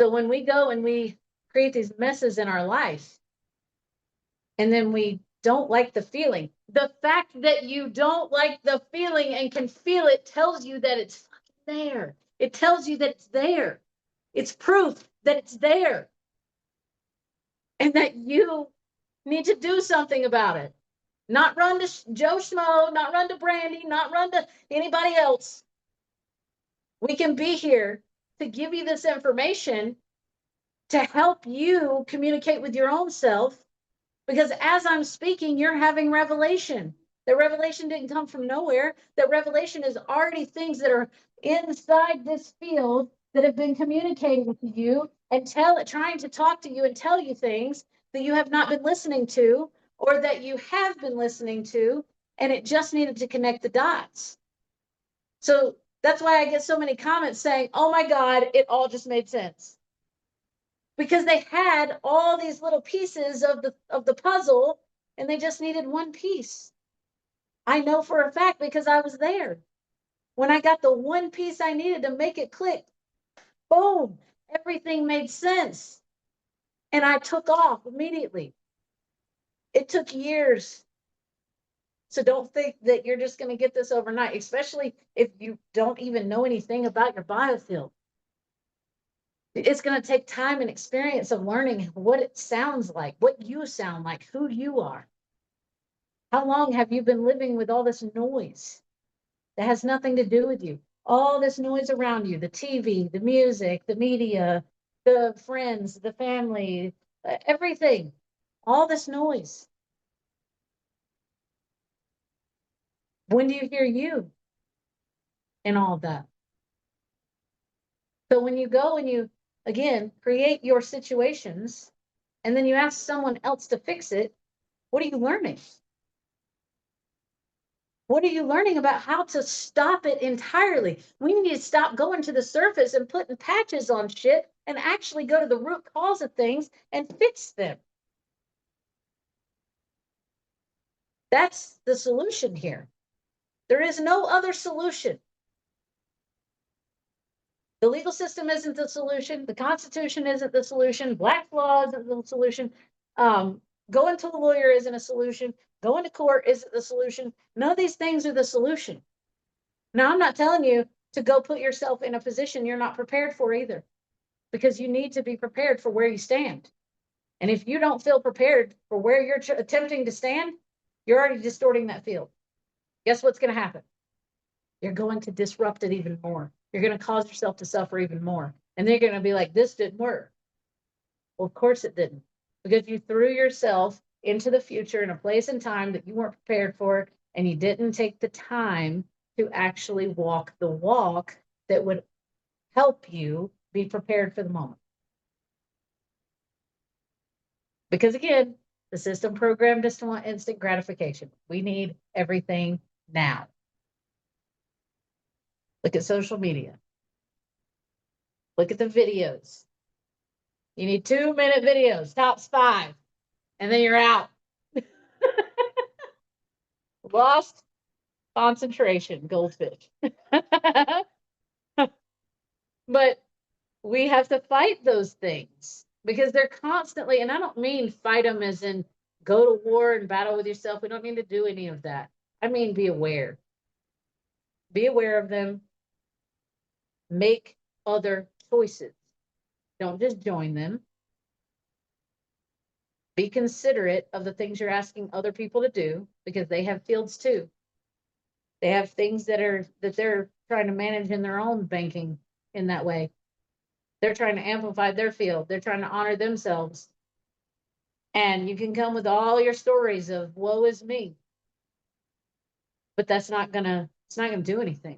So when we go and we create these messes in our life, and then we don't like the feeling, the fact that you don't like the feeling and can feel it tells you that it's fucking there. It tells you that it's there. It's proof that it's there. And that you need to do something about it. Not run to Joe Schmo, not run to Brandy, not run to anybody else. We can be here to give you this information to help you communicate with your own self. Because as I'm speaking, you're having revelation. The revelation didn't come from nowhere. That revelation is already things that are inside this field that have been communicating to you and trying to talk to you and tell you things that you have not been listening to, or that you have been listening to, and it just needed to connect the dots. So that's why I get so many comments saying, oh my God, it all just made sense. Because they had all these little pieces of the puzzle, and they just needed one piece. I know for a fact because I was there. When I got the one piece I needed to make it click, boom, everything made sense. And I took off immediately. It took years. So don't think that you're just going to get this overnight, especially if you don't even know anything about your biofield. It's going to take time and experience of learning what it sounds like, what you sound like, who you are. How long have you been living with all this noise that has nothing to do with you? All this noise around you, the TV, the music, the media, the friends, the family, everything, all this noise. When do you hear you in all of that? So when you go and you, again, create your situations, and then you ask someone else to fix it, what are you learning? What are you learning about how to stop it entirely? We need to stop going to the surface and putting patches on shit and actually go to the root cause of things and fix them. That's the solution here. There is no other solution. The legal system isn't the solution. The Constitution isn't the solution. Black law isn't the solution. Going to a lawyer isn't a solution. Going to court isn't the solution. None of these things are the solution. Now, I'm not telling you to go put yourself in a position you're not prepared for either, because you need to be prepared for where you stand. And if you don't feel prepared for where you're attempting to stand, you're already distorting that field. Guess what's going to happen? You're going to disrupt it even more. You're going to cause yourself to suffer even more. And they're going to be like, this didn't work. Well, of course it didn't, because you threw yourself into the future in a place and time that you weren't prepared for, and you didn't take the time to actually walk the walk that would help you be prepared for the moment. Because again, the system programmed us to want instant gratification. We need everything now. Look at social media. Look at the videos. You need 2-minute videos, tops 5, and then you're out. Lost concentration, goldfish. But we have to fight those things because they're constantly, and I don't mean fight them as in go to war and battle with yourself. We don't need to do any of that. I mean, be aware. Be aware of them. Make other choices. Don't just join them. Be considerate of the things you're asking other people to do, because they have fields too. They have things that they're trying to manage in their own banking in that way. They're trying to amplify their field. They're trying to honor themselves. And you can come with all your stories of woe is me. But it's not gonna do anything.